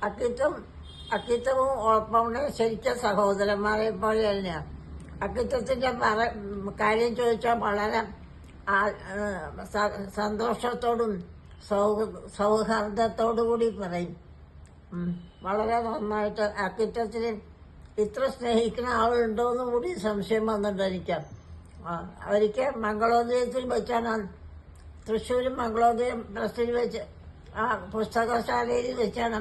അക്കിത്തവും ഉഴപ്പമുണ്ട് ശരിക്കും സഹോദരന്മാരെ പോലെ തന്നെയാണ്. അക്കിത്തത്തിന്റെ കാര്യം ചോദിച്ചാൽ വളരെ സന്തോഷത്തോടും സൗഹാർദ്ദത്തോടു കൂടി പറയും. വളരെ നന്നായിട്ട് അക്കിത്തത്തിന് ഇത്ര സ്നേഹിക്കുന്ന ആളുണ്ടോയെന്ന് കൂടി സംശയം വന്നിട്ടായിരിക്കാം. അവർക്ക് മംഗളോദയത്തിൽ വെച്ചാണ്, തൃശ്ശൂർ മംഗളോദയം പ്രസ്സിൽ വെച്ച് ആ പുസ്തകശാലയിൽ വെച്ചാണ്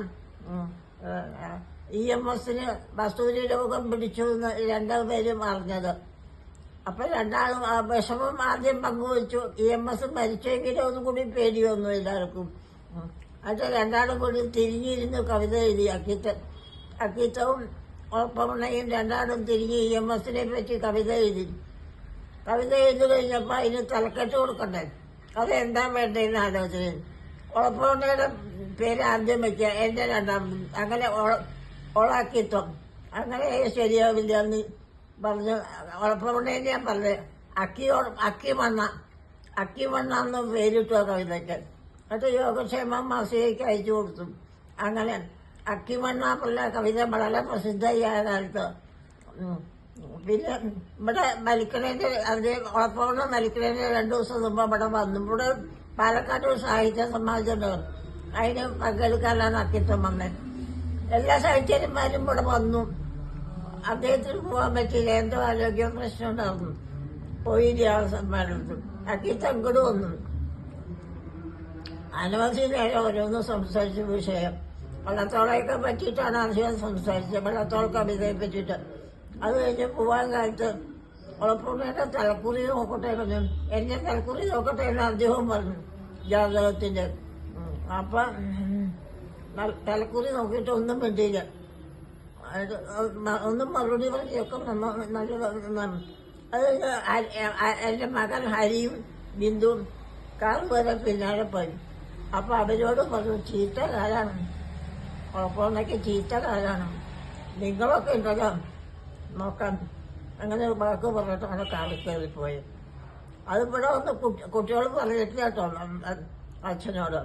EMSന് വസൂരി രോഗം പിടിച്ചു എന്ന് രണ്ടുപേരും അറിഞ്ഞത്. അപ്പൊ രണ്ടാളും ആ വിഷമം ആദ്യം പങ്കുവച്ചു. EMS മരിച്ചെങ്കിലും ഒന്നും കൂടി പേടി വന്നു എല്ലാവർക്കും. അത് രണ്ടാളും കൂടി തിരിഞ്ഞിരുന്ന് കവിത എഴുതി. അക്കിത്തവും ഒപ്പമുണ്ണയും രണ്ടാളും തിരിഞ്ഞ് EMSനെ പറ്റി കവിത എഴുതി കഴിഞ്ഞപ്പോൾ അതിന് തലക്കെട്ട് കൊടുക്കണ്ടേ, അതെന്താ വേണ്ടതെന്ന് ആലോചന. ഒളപ്പമുണ്ണയുടെ പേര് ആദ്യം വയ്ക്കുക, എന്റെ രണ്ടാമത്, അങ്ങനെ ഓളാക്കിത്വം. അങ്ങനെ ശരിയാവില്ല എന്ന് പറഞ്ഞു. ഒളപ്പമുണ്ണയെ ഞാൻ പറഞ്ഞു അക്കിമണ്ണ എന്ന് പേരിട്ടു ആ കവിതയ്ക്ക്. അത് യോഗക്ഷേമ മാസികയ്ക്ക് അയച്ചു കൊടുത്തു. അങ്ങനെ അക്കിമണ്ണ പിള്ള കവിത വളരെ പ്രസിദ്ധമായ കാലത്ത്. പിന്നെ ഇവിടെ മലിക്കണേന്റെ അത് ഉളപ്പമുണ്ണ മലിക്കണേന്റെ 2 ദിവസം മുമ്പ് ഇവിടെ വന്നു. ഇവിടെ പാലക്കാട് ഒരു സാഹിത്യ സമാജമുണ്ട്, അതിന് പങ്കെടുക്കാനാണ് അക്കിത്തം വന്നത്. എല്ലാ സാഹിത്യന്മാരും ഇവിടെ വന്നു. അദ്ദേഹത്തിന് പോകാൻ പറ്റിയില്ല, എന്തോ ആരോഗ്യ പ്രശ്നം ഉണ്ടായിരുന്നു, പോയില്ല ആ സമ്മാനത്ത്. അക്കിത്തം ഇങ്ങോട്ട് വന്നു. അനവധി നേരം ഓരോന്ന് സംസാരിച്ച വിഷയം വെള്ളത്തോളയൊക്കെ പറ്റിയിട്ടാണ് അധികം സംസാരിച്ചത്, വെള്ളത്തോൾ കവിതയെ പറ്റിയിട്ട്. അത് കഴിഞ്ഞ് പോവാൻ കാലത്ത് ഉളപ്പുണ്ണയുടെ തലക്കുറി നോക്കട്ടെ പറഞ്ഞു. എന്നെ തലക്കുറി നോക്കട്ടെ എന്ന് അദ്ദേഹം പറഞ്ഞു ജാതകത്തിന്റെ. അപ്പൊ തലക്കുറി നോക്കിയിട്ട് ഒന്നും വേണ്ടിയില്ല, ഒന്നും മറുപടി പറഞ്ഞൊക്കെ നല്ലതാണ്. അത് എന്റെ മകൻ ഹരിയും ബിന്ദുവും കാർ വരെ പിന്നാലെ പോയി. അപ്പൊ അവരോട് പറഞ്ഞു, ചീത്ത കാലാണ് ഉളപ്പുണ്ണയ്ക്ക്, ചീത്ത കാലാണ്, നിങ്ങളൊക്കെ ഉണ്ടല്ലോ നോക്കാൻ. അങ്ങനെ ഒരു വാക്ക് പറഞ്ഞിട്ട് അങ്ങനെ കാറിൽ കയറിപ്പോയി. അതിവിടെ ഒന്ന് കുട്ടികൾ പറഞ്ഞിട്ടില്ല കേട്ടോ, അച്ഛനോട്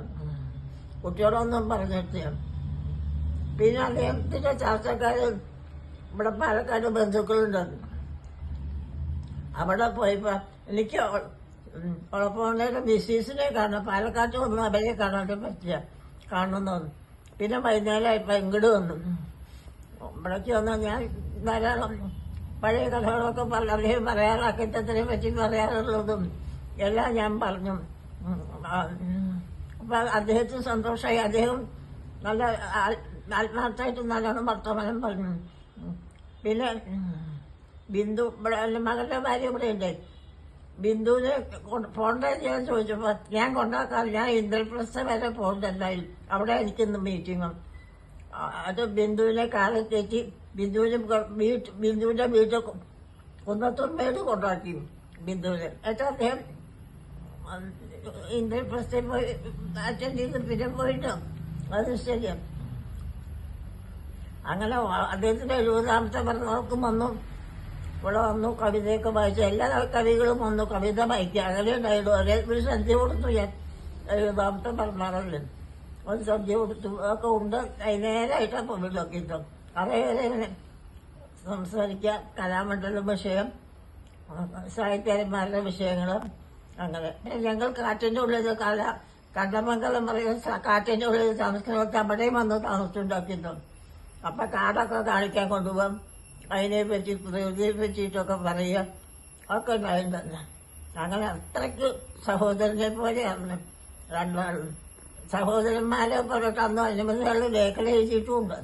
കുട്ടികളൊന്നും പറഞ്ഞിട്ടില്ല. പിന്നെ അദ്ദേഹത്തിന്റെ ചർച്ചക്കാര് ഇവിടെ പാലക്കാട് ബന്ധുക്കളുണ്ട്. അവിടെ പോയപ്പോ എനിക്ക് ഉളപ്പമുണ്ണയുടെ മിസ്സീസിനെ കാണാം. പാലക്കാട്ട് വന്നു അവരെ കാണാൻ പറ്റില്ല, കാണുന്നു. പിന്നെ വൈകുന്നേരമായപ്പോ ഇങ്ങോട്ട് വന്നു. ഇവിടേക്ക് വന്നാൽ ഞാൻ ധാരാളം പഴയ കഥകളൊക്കെ അദ്ദേഹം പറയാറ്, അക്കിത്തത്തിനെ പറ്റി പറയാറുള്ളതും എല്ലാം ഞാൻ പറഞ്ഞു. അപ്പൊ അദ്ദേഹത്തിന് സന്തോഷമായി. അദ്ദേഹം നല്ല ആത്മാർത്ഥമായിട്ട് നല്ലോണം വർത്തമാനം പറഞ്ഞു. പിന്നെ ബിന്ദു ഇവിടെ എൻ്റെ മകളുടെ ഭാര്യ ഇവിടെ ഉണ്ട്. ബിന്ദുവിനെ പോണ്ടേ ഞാൻ ചോദിച്ചപ്പോ ഞാൻ കൊണ്ടാക്കാം, ഞാൻ ഇന്ദ്രപ്രസ്ഥ വരെ പോകണ്ട, എന്തായാലും അവിടെ എനിക്കിന്ന് മീറ്റിങ്ങും. അത് ബിന്ദുവിനെ കാറിൽ കയറ്റി ബിന്ദുവിന്റെ വീട്ടിൽ കുന്നത്തുമ്മേട് കൊണ്ടാക്കി ബിന്ദുവിനെ. എന്നിട്ട് അദ്ദേഹം ഇന്ദ്രപ്രസ്ഥയിൽ പോയി അറ്റൻഡ് ചെയ്ത് പിന്നെ പോയിട്ട് അത് ശരിയാണ്. അങ്ങനെ അദ്ദേഹത്തിന്റെ 70ാമത്തെ പിറന്നാൾക്കും വന്നു, ഇവിടെ വന്നു. കവിതയൊക്കെ വായിച്ചു, എല്ലാ കവികളും വന്നു കവിത വായിക്കുക. അങ്ങനെ ഉണ്ടായിരുന്നു. ഒരു സദ്യ കൊടുത്തു ഞാൻ 70ാമത്തെ പിറന്നാളല്ലേ, ഒരു സദ്യ കൊടുത്തു. അതൊക്കെ ഉണ്ട്. അതിനേരായിട്ടാണ് പോയിട്ടൊക്കെ ഇട്ടോ അതേവരെ സംസാരിക്കുക. കലാമണ്ഡലം വിഷയം, സാഹിത്യകാരന്മാരുടെ വിഷയങ്ങൾ, അങ്ങനെ. ഞങ്ങൾ കാറ്റിന്റെ ഉള്ളിൽ കണ്ടമംഗലം പറയുന്ന കാറ്റിന്റെ ഉള്ളിൽ താമസിക്കുന്നവർക്ക് അവിടെയും വന്ന് താമസിച്ചുണ്ടാക്കിയിരുന്നു. അപ്പൊ കാടൊക്കെ കാണിക്കാൻ കൊണ്ടുപോകാം, അതിനെ പറ്റി പ്രകൃതിയെ പറ്റിയിട്ടൊക്കെ പറയുക ഒക്കെ ഉണ്ടായിരുന്നു. അങ്ങനെ അത്രയ്ക്ക് സഹോദരനെ പോലെയാണ് രണ്ടാളും. സഹോദരന്മാരെ പറഞ്ഞിട്ട് അന്ന് 50 ലേഖനം എഴുതിയിട്ടുമുണ്ട്.